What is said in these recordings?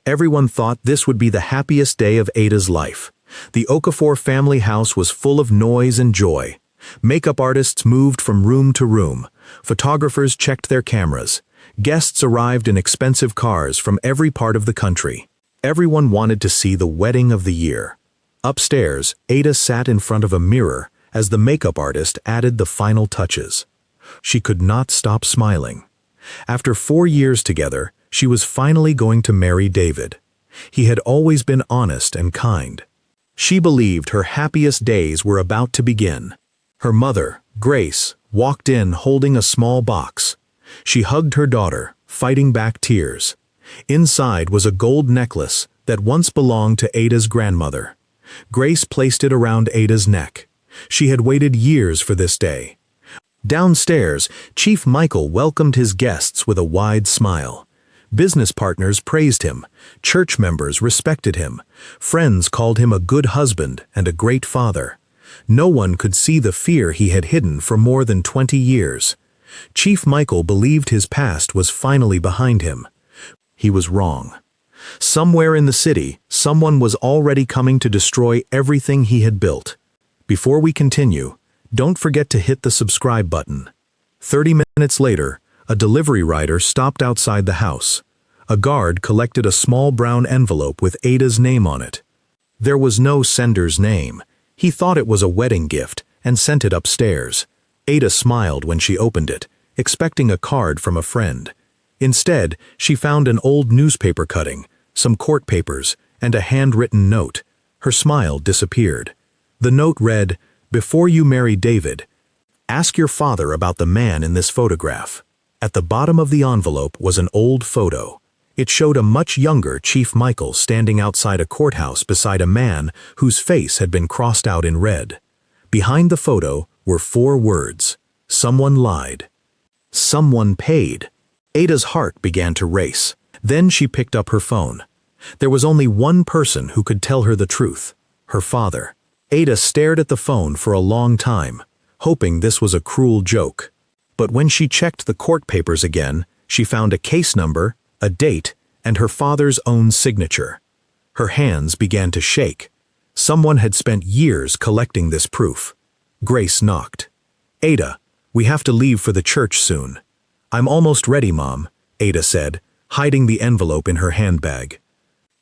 Everyone thought this would be the happiest day of Ada's life. The Okafor family house was full of noise and joy. Makeup artists moved from room to room. Photographers checked their cameras. Guests arrived in expensive cars from every part of the country. Everyone wanted to see the wedding of the year. Upstairs, Ada sat in front of a mirror as the makeup artist added the final touches. She could not stop smiling. After 4 years together, she was finally going to marry David. He had always been honest and kind. She believed her happiest days were about to begin. Her mother, Grace, walked in holding a small box. She hugged her daughter, fighting back tears. Inside was a gold necklace that once belonged to Ada's grandmother. Grace placed it around Ada's neck. She had waited years for this day. Downstairs, Chief Michael welcomed his guests with a wide smile. Business partners praised him. Church members respected him. Friends called him a good husband and a great father. No one could see the fear he had hidden for more than 20 years. Chief Michael believed his past was finally behind him. He was wrong. Somewhere in the city, someone was already coming to destroy everything he had built. Before we continue, don't forget to hit the subscribe button. 30 minutes later, a delivery rider stopped outside the house. A guard collected a small brown envelope with Ada's name on it. There was no sender's name. He thought it was a wedding gift and sent it upstairs. Ada smiled when she opened it, expecting a card from a friend. Instead, she found an old newspaper cutting, some court papers, and a handwritten note. Her smile disappeared. The note read, "Before you marry David, ask your father about the man in this photograph." At the bottom of the envelope was an old photo. It showed a much younger Chief Michael standing outside a courthouse beside a man whose face had been crossed out in red. Behind the photo were 4 words. Someone lied. Someone paid. Ada's heart began to race. Then she picked up her phone. There was only one person who could tell her the truth: her father. Ada stared at the phone for a long time, hoping this was a cruel joke. But when she checked the court papers again, she found a case number, a date, and her father's own signature. Her hands began to shake. Someone had spent years collecting this proof. Grace knocked. "Ada, we have to leave for the church soon." "I'm almost ready, Mom," Ada said, hiding the envelope in her handbag.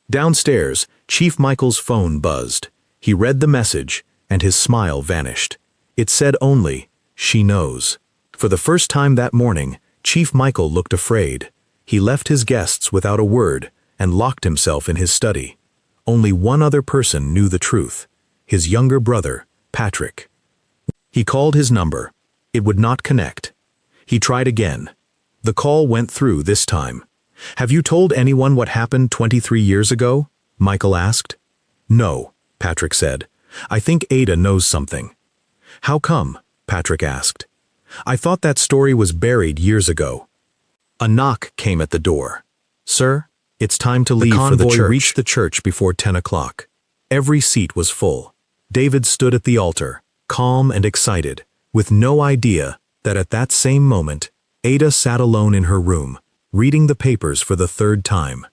Downstairs, Chief Michael's phone buzzed. He read the message, and his smile vanished. It said only, "She knows." For the first time that morning, Chief Michael looked afraid. He left his guests without a word and locked himself in his study. Only one other person knew the truth: his younger brother, Patrick. He called his number. It would not connect. He tried again. The call went through this time. "Have you told anyone what happened 23 years ago?" Michael asked. "No," Patrick said. "I think Ada knows something." "How come?" Patrick asked. "I thought that story was buried years ago." A knock came at the door. "Sir, it's time to leave for the church." The convoy reached the church before 10 o'clock. Every seat was full. David stood at the altar, calm and excited, with no idea that at that same moment, Ada sat alone in her room, reading the papers for the 3rd time.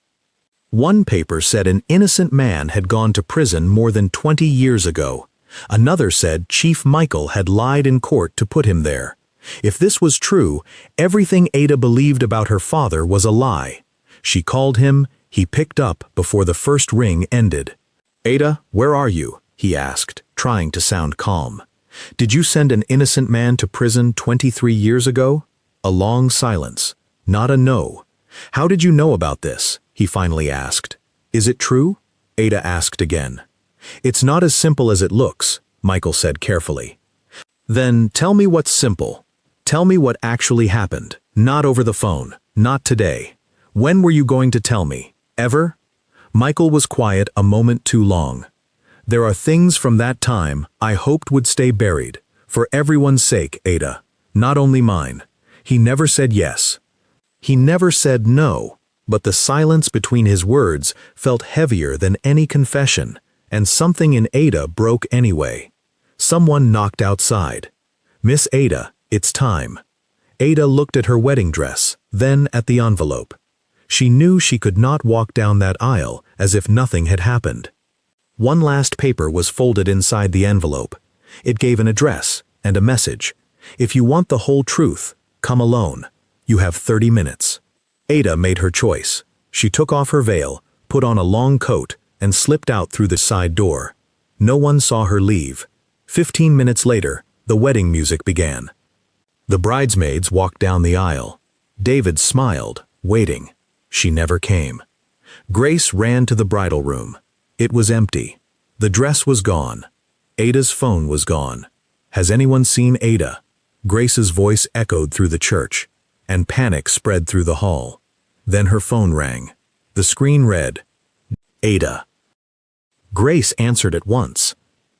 One paper said an innocent man had gone to prison more than 20 years ago. Another said Chief Michael had lied in court to put him there. If this was true, everything Ada believed about her father was a lie. She called him. He picked up before the first ring ended. "Ada, where are you?" he asked, trying to sound calm. "Did you send an innocent man to prison 23 years ago?" A long silence. Not a no. "How did you know about this?" he finally asked. "Is it true?" Ada asked again. "It's not as simple as it looks," Michael said carefully. "Then tell me what's simple. Tell me what actually happened. Not over the phone. Not today. When were you going to tell me? Ever?" Michael was quiet a moment too long. "There are things from that time I hoped would stay buried. For everyone's sake, Ada. Not only mine." He never said yes. He never said no, but the silence between his words felt heavier than any confession, and something in Ada broke anyway. Someone knocked outside. "Miss Ada, it's time." Ada looked at her wedding dress, then at the envelope. She knew she could not walk down that aisle as if nothing had happened. One last paper was folded inside the envelope. It gave an address and a message. If you want the whole truth, come alone. You have 30 minutes. Ada made her choice. She took off her veil, put on a long coat, and slipped out through the side door. No one saw her leave. 15 minutes later, the wedding music began. The bridesmaids walked down the aisle. David smiled, waiting. She never came. Grace ran to the bridal room. It was empty. The dress was gone. Ada's phone was gone. Has anyone seen Ada? Grace's voice echoed through the church, and panic spread through the hall. Then her phone rang. The screen read, Ada. Grace answered at once.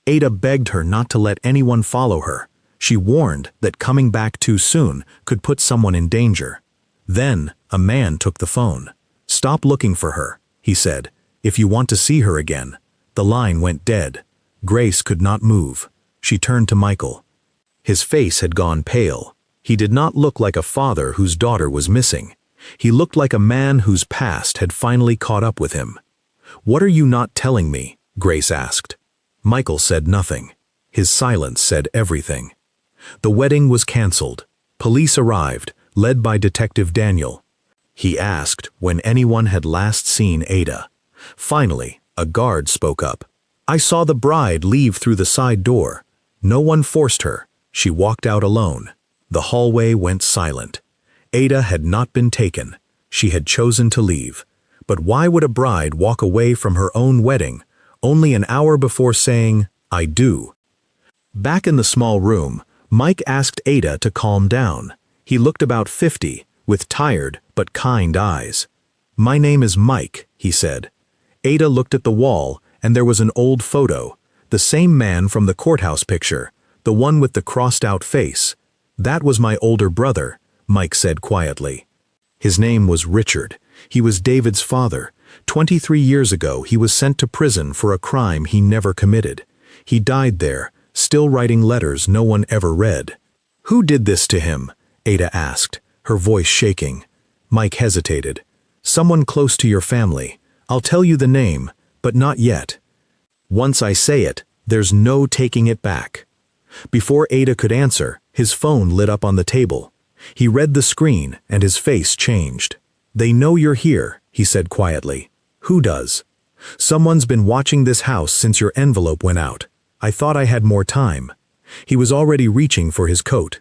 Ada begged her not to let anyone follow her. She warned that coming back too soon could put someone in danger. Then a man took the phone. Stop looking for her, he said. If you want to see her again. The line went dead. Grace could not move. She turned to Michael. His face had gone pale. He did not look like a father whose daughter was missing. He looked like a man whose past had finally caught up with him. What are you not telling me? Grace asked. Michael said nothing. His silence said everything. The wedding was canceled. Police arrived, led by Detective Daniel. He asked when anyone had last seen Ada. Finally, a guard spoke up. I saw the bride leave through the side door. No one forced her. She walked out alone. The hallway went silent. Ada had not been taken. She had chosen to leave. But why would a bride walk away from her own wedding, only an hour before saying, I do? Back in the small room, Mike asked Ada to calm down. He looked about 50, with tired but kind eyes. My name is Mike, he said. Ada looked at the wall, and there was an old photo, the same man from the courthouse picture, the one with the crossed-out face. That was my older brother, Mike said quietly. His name was Richard. He was David's father. 23 years ago, he was sent to prison for a crime he never committed. He died there, still writing letters no one ever read. Who did this to him? Ada asked, her voice shaking. Mike hesitated. Someone close to your family. I'll tell you the name, but not yet. Once I say it, there's no taking it back. Before Ada could answer, his phone lit up on the table. He read the screen, and his face changed. They know you're here, he said quietly. Who does? Someone's been watching this house since your envelope went out. I thought I had more time. He was already reaching for his coat.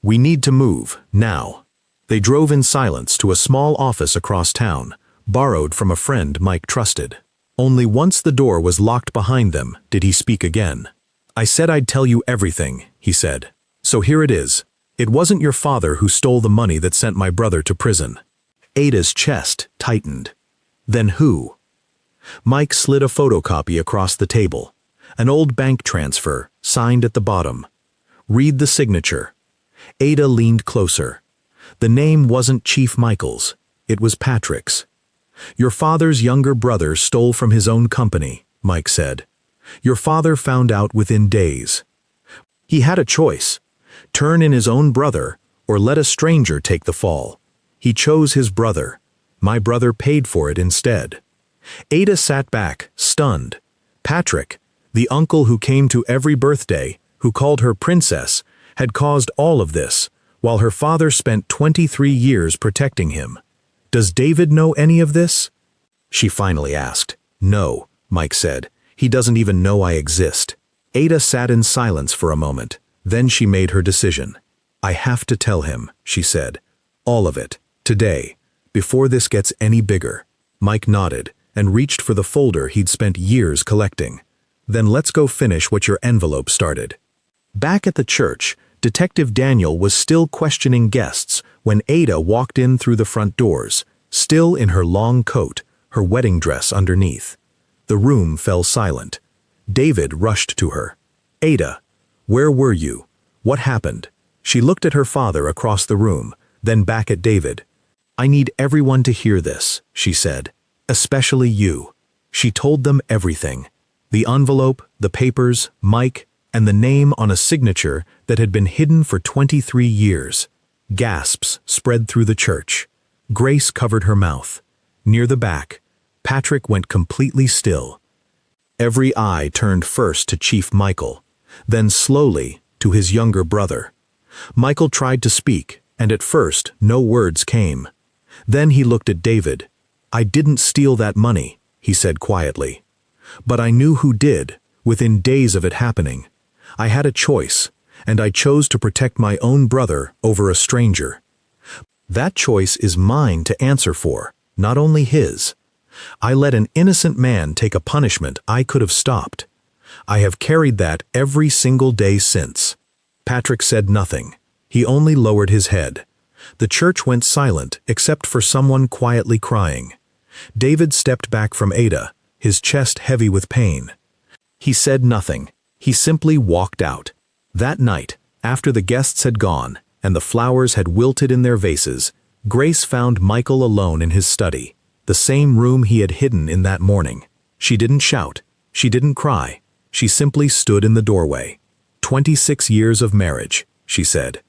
We need to move, now. They drove in silence to a small office across town, borrowed from a friend Mike trusted. Only once the door was locked behind them did he speak again. I said I'd tell you everything, he said. So here it is. It wasn't your father who stole the money that sent my brother to prison. Ada's chest tightened. Then who? Mike slid a photocopy across the table. An old bank transfer, signed at the bottom. Read the signature. Ada leaned closer. The name wasn't Chief Michael's. It was Patrick's. Your father's younger brother stole from his own company, Mike said. Your father found out within days. He had a choice. Turn in his own brother, or let a stranger take the fall. He chose his brother. My brother paid for it instead. Ada sat back, stunned. Patrick, the uncle who came to every birthday, who called her princess, had caused all of this, while her father spent 23 years protecting him. Does David know any of this? She finally asked. No, Mike said. He doesn't even know I exist. Ada sat in silence for a moment. Then she made her decision. I have to tell him, she said. All of it, today, before this gets any bigger. Mike nodded and reached for the folder he'd spent years collecting. Then let's go finish what your envelope started. Back at the church, Detective Daniel was still questioning guests when Ada walked in through the front doors, still in her long coat, her wedding dress underneath. The room fell silent. David rushed to her. Ada, where were you? What happened? She looked at her father across the room, then back at David. I need everyone to hear this, she said. Especially you. She told them everything. The envelope, the papers, Mike, and the name on a signature that had been hidden for 23 years. Gasps spread through the church. Grace covered her mouth. Near the back, Patrick went completely still. Every eye turned first to Chief Michael, then slowly to his younger brother. Michael tried to speak, and at first no words came. Then he looked at David. "I didn't steal that money," he said quietly. "But I knew who did, within days of it happening. I had a choice, and I chose to protect my own brother over a stranger. That choice is mine to answer for, not only his. I let an innocent man take a punishment I could have stopped. I have carried that every single day since." Patrick said nothing. He only lowered his head. The church went silent except for someone quietly crying. David stepped back from Ada, his chest heavy with pain. He said nothing. He simply walked out. That night, after the guests had gone and the flowers had wilted in their vases, Grace found Michael alone in his study, the same room he had hidden in that morning. She didn't shout. She didn't cry. She simply stood in the doorway. 26 years of marriage, she said.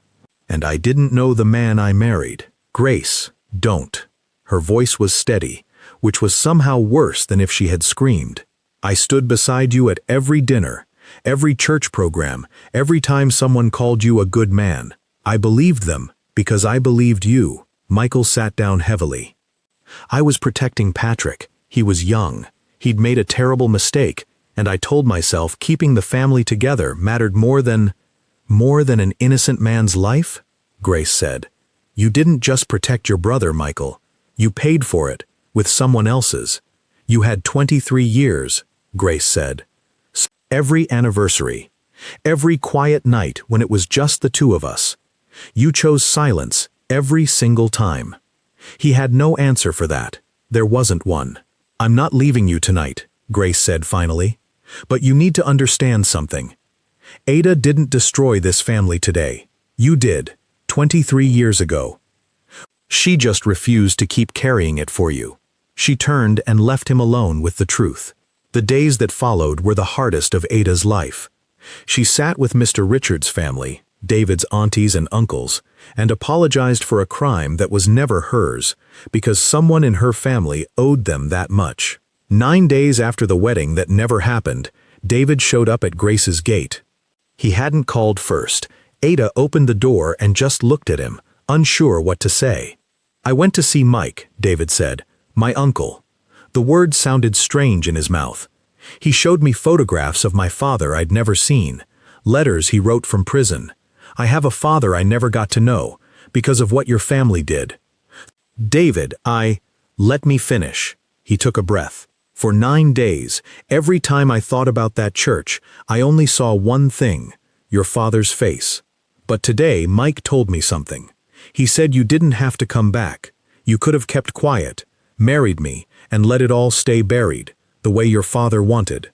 "And I didn't know the man I married. Grace, don't." Her voice was steady, which was somehow worse than if she had screamed. "I stood beside you at every dinner, every church program, every time someone called you a good man. I believed them because I believed you." Michael sat down heavily. "I was protecting Patrick. He was young. He'd made a terrible mistake, and I told myself keeping the family together mattered more than an innocent man's life?" Grace said. "You didn't just protect your brother, Michael. You paid for it, with someone else's. You had 23 years, Grace said. Every anniversary, every quiet night when it was just the two of us. You chose silence every single time." He had no answer for that. There wasn't one. "I'm not leaving you tonight," Grace said finally. "But you need to understand something. Ada didn't destroy this family today. You did, 23 years ago. She just refused to keep carrying it for you." She turned and left him alone with the truth. The days that followed were the hardest of Ada's life. She sat with Mr. Richards' family, David's aunties and uncles, and apologized for a crime that was never hers, because someone in her family owed them that much. 9 days after the wedding that never happened, David showed up at Grace's gate. He hadn't called first. Ada opened the door and just looked at him, unsure what to say. "I went to see Mike," David said. "My uncle." The word sounded strange in his mouth. "He showed me photographs of my father I'd never seen, letters he wrote from prison. I have a father I never got to know, because of what your family did." "David, let me finish." He took a breath. "For 9 days, every time I thought about that church, I only saw one thing, your father's face. But today, Mike told me something. He said you didn't have to come back. You could have kept quiet, married me, and let it all stay buried, the way your father wanted."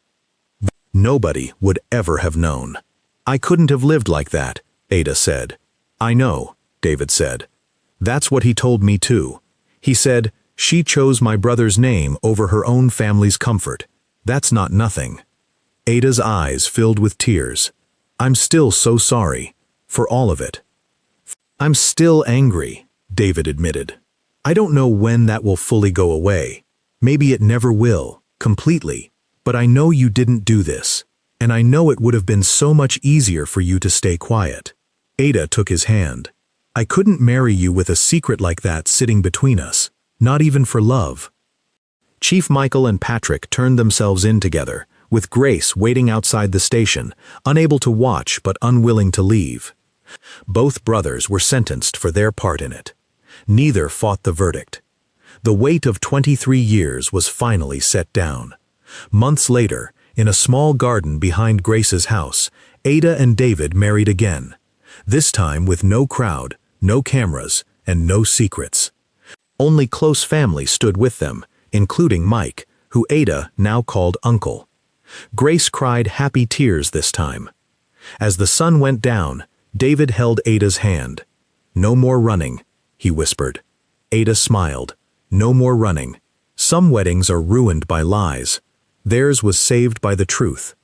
"Nobody would ever have known. I couldn't have lived like that," Ada said. "I know," David said. "That's what he told me too. He said, she chose my brother's name over her own family's comfort. That's not nothing." Ada's eyes filled with tears. "I'm still so sorry. For all of it." "I'm still angry," David admitted. "I don't know when that will fully go away. Maybe it never will, completely. But I know you didn't do this. And I know it would have been so much easier for you to stay quiet." Ada took his hand. "I couldn't marry you with a secret like that sitting between us, not even for love." Chief Michael and Patrick turned themselves in together, with Grace waiting outside the station, unable to watch but unwilling to leave. Both brothers were sentenced for their part in it. Neither fought the verdict. The weight of 23 years was finally set down. Months later, in a small garden behind Grace's house, Ada and David married again. This time with no crowd, no cameras, and no secrets. Only close family stood with them, including Mike, who Ada now called Uncle. Grace cried happy tears this time. As the sun went down, David held Ada's hand. "No more running," he whispered. Ada smiled. "No more running. Some weddings are ruined by lies. Theirs was saved by the truth."